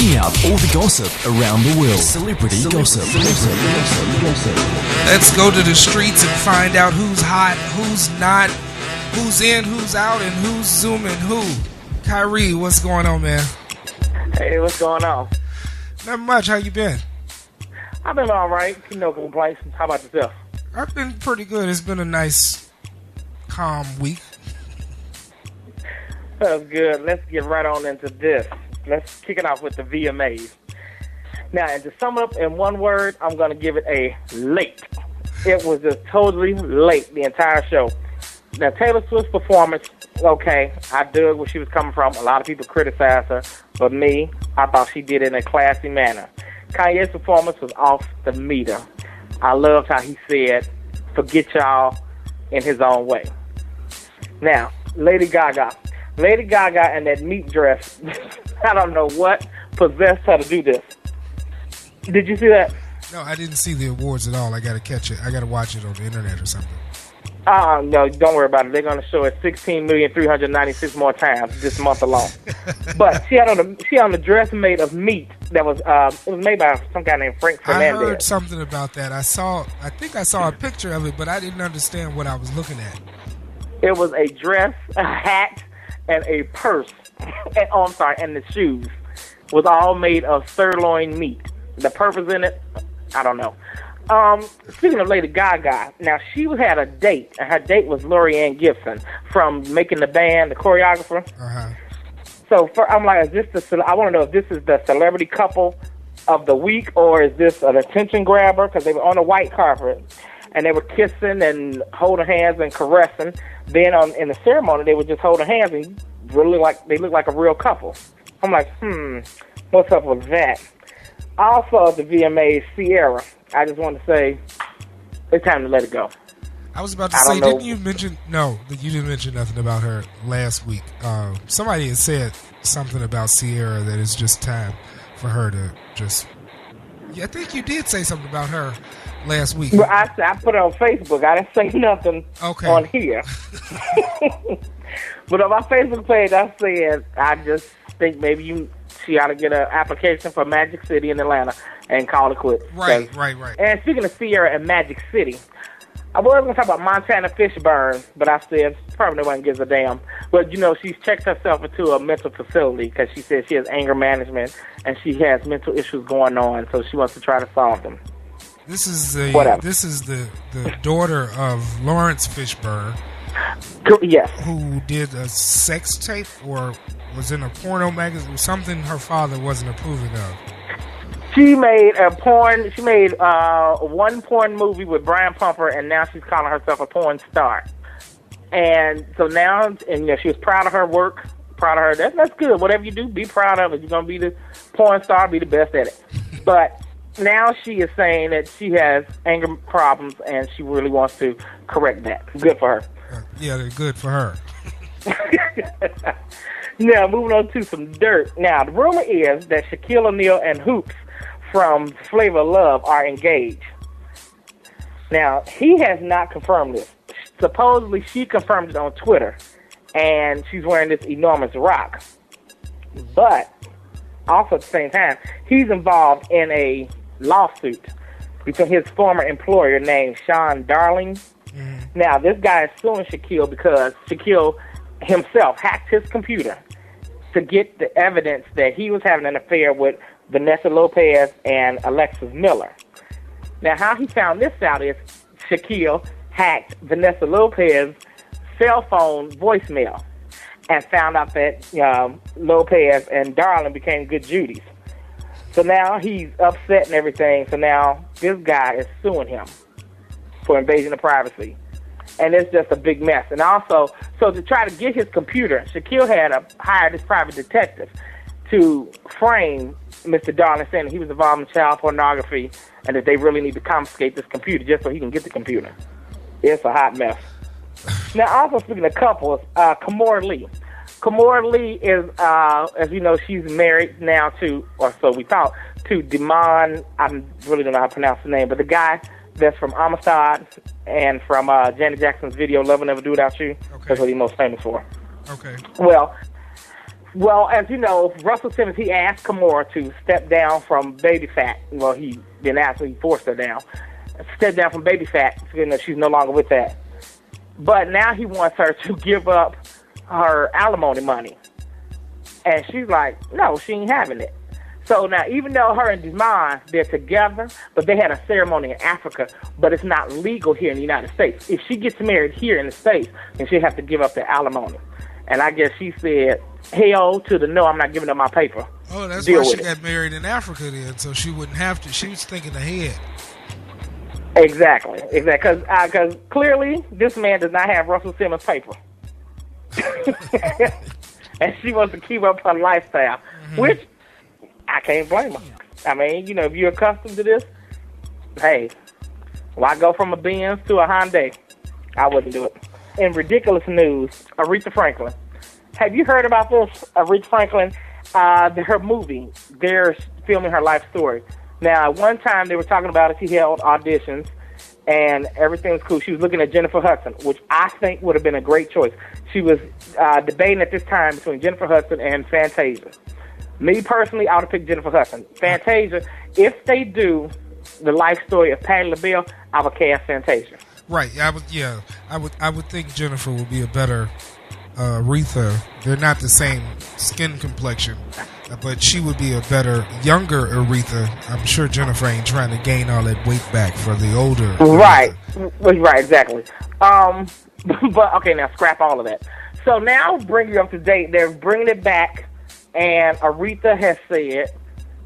Checking out all the gossip around the world. Celebrity Gossip. Let's go to the streets and find out who's hot, who's not, who's in, who's out, and who's zooming who. Kyrie, what's going on, man? Hey, what's going on? Not much. How you been? I've been all right. No complaints. How about yourself? I've been pretty good. It's been a nice, calm week. That's good. Let's get right on into this. Let's kick it off with the VMAs. Now, and to sum it up in one word, I'm going to give it a late. It was just totally late, the entire show. Now, Taylor Swift's performance, okay, I dug where she was coming from. A lot of people criticized her, but me, I thought she did it in a classy manner. Kanye's performance was off the meter. I loved how he said, forget y'all, in his own way. Now, Lady Gaga and that meat dress, I don't know what possessed her to do this. Did you see that? No, I didn't see the awards at all. I got to catch it. I got to watch it on the internet or something. No, don't worry about it. They're going to show it 16,396 more times this month alone. But she had on the dress made of meat that was it was made by some guy named Frank Fernandez. I heard something about that. I think I saw a picture of it, but I didn't understand what I was looking at. It was a dress, a hat, and a purse. And the shoes was all made of sirloin meat. The purpose in it, I don't know. Speaking of Lady Gaga, now she had a date, and her date was Lorianne Gibson from Making the Band, the choreographer. Uh-huh. So I'm like, I want to know if this is the celebrity couple of the week, or is this an attention grabber? Because they were on a white carpet, and they were kissing and holding hands and caressing. Then in the ceremony, they were just holding hands and they looked like a real couple. I'm like, what's up with that? Also, the VMAs, Sierra. I just want to say, it's time to let it go. I was about to say, didn't you mention... No, you didn't mention nothing about her last week. Somebody had said something about Sierra that it's just time for her to just... Yeah, I think you did say something about her last week. Well, I put it on Facebook. I didn't say nothing on here. But on my Facebook page, I said, I just think maybe she ought to get an application for Magic City in Atlanta and call it quits. Right. And speaking of Sierra and Magic City, I was going to talk about Montana Fishburne, but I said probably no one gives a damn. But, she's checked herself into a mental facility because she says she has anger management and she has mental issues going on, so she wants to try to solve them. This is the daughter of Lawrence Fishburne. Yes. Who did a sex tape or was in a porno magazine, something her father wasn't approving of. She made one porn movie with Brian Pumper, and now she's calling herself a porn star. And so now, she was proud of her work, proud of her. That's good. Whatever you do, be proud of it. You're going to be the porn star, be the best at it. But now she is saying that she has anger problems, and she really wants to correct that. Good for her. Yeah, they're good for her. Now, moving on to some dirt. Now, the rumor is that Shaquille O'Neal and Hoops from Flavor of Love are engaged. Now, he has not confirmed this. Supposedly, she confirmed it on Twitter, and she's wearing this enormous rock. But, also at the same time, he's involved in a lawsuit between his former employer named Sean Darling. Now, this guy is suing Shaquille because Shaquille himself hacked his computer to get the evidence that he was having an affair with Vanessa Lopez and Alexis Miller. Now, how he found this out is Shaquille hacked Vanessa Lopez's cell phone voicemail and found out that Lopez and Darling became good Judies. So now he's upset and everything. So now this guy is suing him for invasion of privacy. And it's just a big mess. And also, so to try to get his computer, Shaquille had hired this private detective to frame Mr. Darling, saying that he was involved in child pornography and that they really need to confiscate this computer just so he can get the computer. It's a hot mess. Now, also speaking of couples, Kamora Lee. Kamora Lee is, as you know, she's married now to, or so we thought, to Damon, I really don't know how to pronounce the name, but the guy that's from Amistad and from Janet Jackson's video, Love Will Never Do Without You. Okay. That's what he's most famous for. Okay. Well, Well, as you know, Russell Simmons, he asked Kimora to step down from baby fat. Well, he didn't ask her, he forced her down. Step down from baby fat, you know, she's no longer with that. But now he wants her to give up her alimony money. And she's like, no, she ain't having it. So now, even though her and Demond, they're together, but they had a ceremony in Africa, but it's not legal here in the United States. If she gets married here in the States, then she'll have to give up the alimony. And I guess she said, hell to the no, I'm not giving up my paper. Oh, that's why she got married in Africa then, so she wouldn't have to. She was thinking ahead. Exactly. Because clearly, this man does not have Russell Simmons' paper. And she wants to keep up her lifestyle, which I can't blame her. I mean, you know, if you're accustomed to this, hey, why go from a Benz to a Hyundai? I wouldn't do it. In ridiculous news, Aretha Franklin. Have you heard about this? Aretha Franklin, her movie, they're filming her life story. Now, at one time they were talking about it. She held auditions, and everything was cool. She was looking at Jennifer Hudson, which I think would have been a great choice. She was debating at this time between Jennifer Hudson and Fantasia. Me personally, I would have picked Jennifer Hudson. Fantasia, if they do the life story of Patti LaBelle, I would cast Fantasia. Right. I would think Jennifer would be a better Aretha. They're not the same skin complexion, but she would be a better, younger Aretha. I'm sure Jennifer ain't trying to gain all that weight back for the older Right. Aretha. Right, exactly. But, okay, now scrap all of that. So now, bring you up to date. They're bringing it back, and Aretha has said,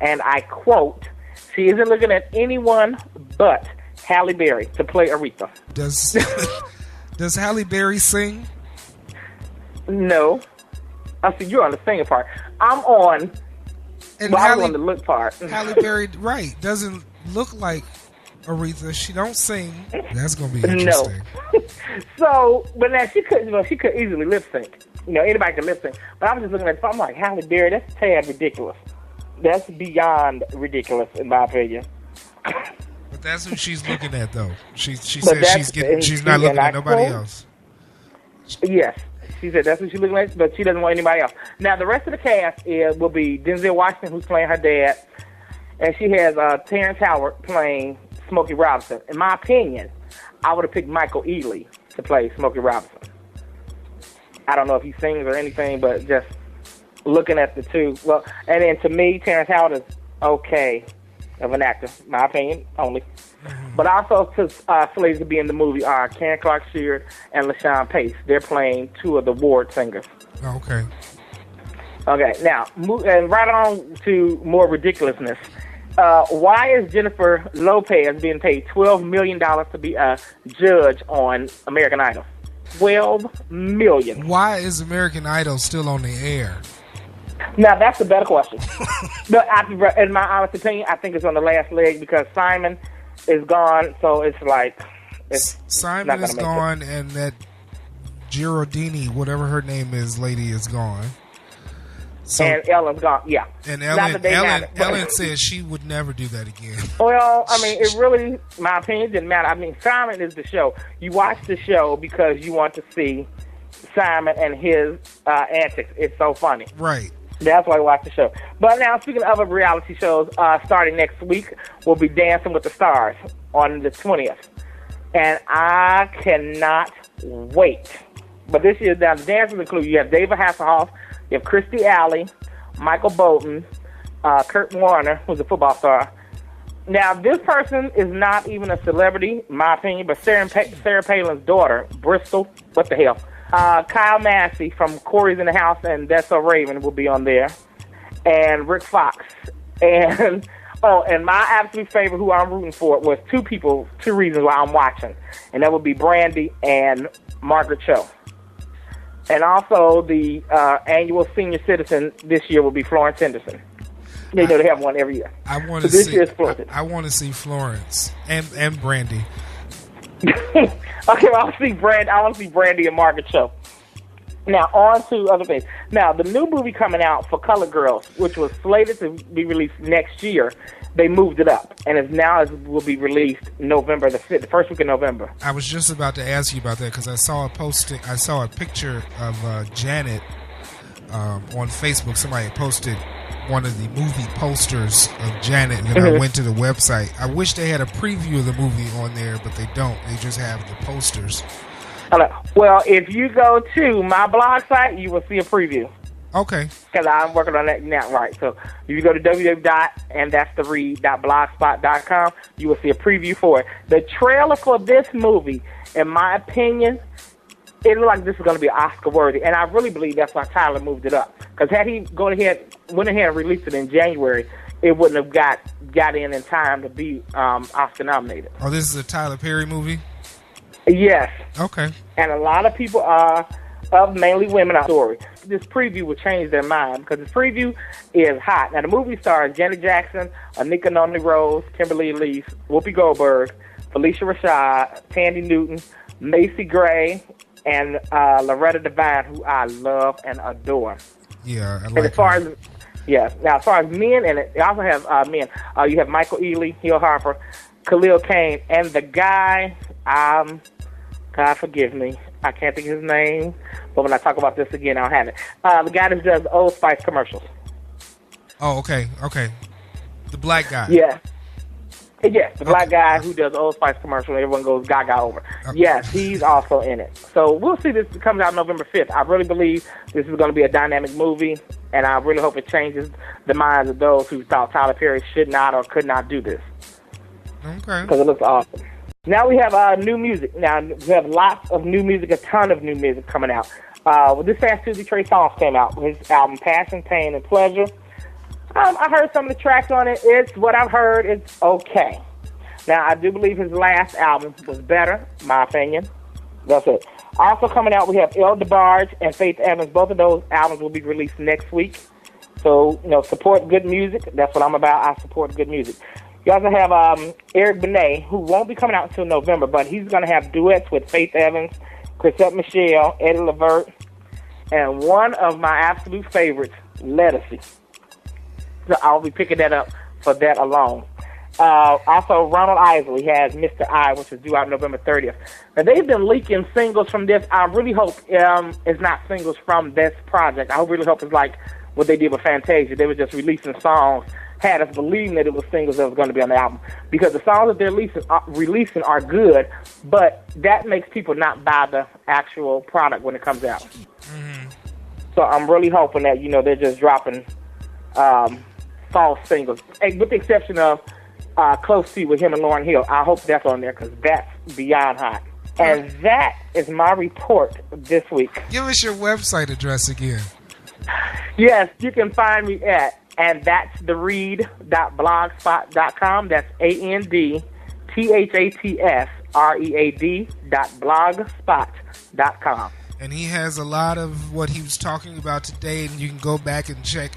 and I quote, she isn't looking at anyone but Halle Berry to play Aretha. Does Halle Berry sing? No. I see you're on the singing part. I'm on the look part. Halle Berry, right, doesn't look like Aretha. She don't sing. That's gonna be interesting. No. So, but now she could easily lip sync. You know, anybody can lip sync. But I'm just looking at it. I'm like, Halle Berry, that's a tad ridiculous. That's beyond ridiculous, in my opinion. But that's who she's looking at, though. She said she's not looking at nobody else. Yes. She said that's what she's looking at, but she doesn't want anybody else. Now, the rest of the cast will be Denzel Washington, who's playing her dad, and she has Terrence Howard playing Smokey Robinson. In my opinion, I would have picked Michael Ealy to play Smokey Robinson. I don't know if he sings or anything, but just looking at the two. Well, and then to me, Terrence Howard is okay of an actor, my opinion only. But also slated to be in the movie are Karen Clark Sheard and LaShawn Pace. They're playing two of the Ward singers. Okay. Okay, now, and right on to more ridiculousness. Why is Jennifer Lopez being paid $12 million to be a judge on American Idol? $12 million. Why is American Idol still on the air? Now, that's a better question. But in my honest opinion, I think it's on the last leg because Simon is gone, so it's like... Simon is gone, and that Girardini, whatever her name is, lady is gone. So, and Ellen's gone, yeah. And Ellen said she would never do that again. Well, I mean, it really, my opinion, didn't matter. I mean, Simon is the show. You watch the show because you want to see Simon and his antics. It's so funny. Right. That's why I watch the show. But now, speaking of other reality shows, starting next week, we'll be Dancing with the Stars on the 20th. And I cannot wait. But this year, now, the dancers include, you have David Hasselhoff, you have Christy Alley, Michael Bolton, Kurt Warner, who's a football star. Now, this person is not even a celebrity, in my opinion, but Sarah Palin's daughter, Bristol, what the hell? Kyle Massey from Corey's in the House and That's So Raven will be on there. And Rick Fox. And, and my absolute favorite who I'm rooting for was two reasons why I'm watching. And that would be Brandy and Margaret Cho. And also the annual senior citizen this year will be Florence Henderson. They have one every year. I want to see. I want to see Florence and Brandy. Okay, well, I want to see Brandy and Margaret Cho. Now, on to other things. Now, the new movie coming out for Colored Girls, which was slated to be released next year, they moved it up, and will be released November the first week of November. I was just about to ask you about that because I saw a picture of Janet on Facebook. Somebody posted one of the movie posters of Janet, and then I went to the website. I wish they had a preview of the movie on there, but they don't. They just have the posters. Well, if you go to my blog site, you will see a preview. Okay. Because I'm working on that now, right? So if you go to www.andthat'stheread.blogspot.com, you will see a preview for it. The trailer for this movie, in my opinion, it looked like this is going to be Oscar worthy, and I really believe that's why Tyler moved it up. Because had he went ahead and released it in January, it wouldn't have got in time to be Oscar nominated. Oh, this is a Tyler Perry movie? Yes. Okay. And a lot of people are of mainly women story. This preview will change their mind because this preview is hot. Now, the movie stars Janet Jackson, Anika Noni Rose, Kimberly Elise, Whoopi Goldberg, Felicia Rashad, Tandy Newton, Macy Gray, and Loretta Devine, who I love and adore. Yeah, I like and as far as men, and they also have men, you have Michael Ealy, Hill Harper, Khalil Kane, and the guy, God forgive me, I can't think of his name, but when I talk about this again, I'll have it. The guy that does Old Spice commercials. Oh, okay. The black guy. Yeah. Yes, the black guy who does Old Spice commercial and everyone goes gaga over. Okay. Yes, he's also in it. So we'll see. This comes out November 5th. I really believe this is going to be a dynamic movie, and I really hope it changes the minds of those who thought Tyler Perry should not or could not do this. Okay. Because it looks awesome. Now we have new music. Now we have lots of new music, a ton of new music coming out. This past Tuesday, Trey Songz came out with his album Passion, Pain, and Pleasure. I heard some of the tracks on it. It's what I've heard. It's okay. Now, I do believe his last album was better, my opinion. That's it. Also coming out, we have El DeBarge and Faith Evans. Both of those albums will be released next week. So, support good music. That's what I'm about. I support good music. You also have Eric Benet, who won't be coming out until November, but he's going to have duets with Faith Evans, Chrisette Michele, Eddie Levert, and one of my absolute favorites, Lettucey. So I'll be picking that up for that alone. Also, Ronald Isley has Mr. I, which is due out November 30th. Now, they've been leaking singles from this. I really hope it's not singles from this project. I really hope it's like what they did with Fantasia. They were just releasing songs, had us believing that it was singles that was going to be on the album. Because the songs that they're releasing are good, but that makes people not buy the actual product when it comes out. Mm-hmm. So I'm really hoping that, they're just dropping false singles, with the exception of Close to You with him and Lauryn Hill. I hope that's on there because that's beyond hot. And that is my report this week. Give us your website address again. Yes, you can find me at andthat'stheread.blogspot.com. That's andthat'stheread.blogspot.com. And he has a lot of what he was talking about today, and you can go back and check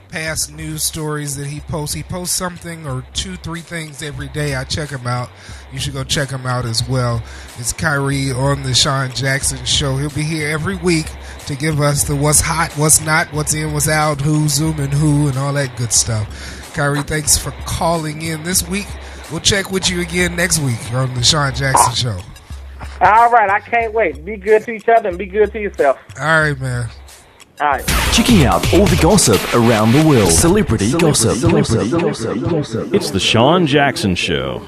past news stories that he posts. He posts something or 2-3 things every day. I check him out. You should go check him out as well. It's Kyrie on the Sean Jackson Show. He'll be here every week to give us the what's hot, what's not, what's in, what's out, who's zooming who, and all that good stuff. Kyrie, thanks for calling in this week. We'll check with you again next week on the Sean Jackson Show. All right, I can't wait. Be good to each other and be good to yourself. All right, man. All right. Checking out all the gossip around the world. Celebrity gossip. It's the Sean Jackson Show.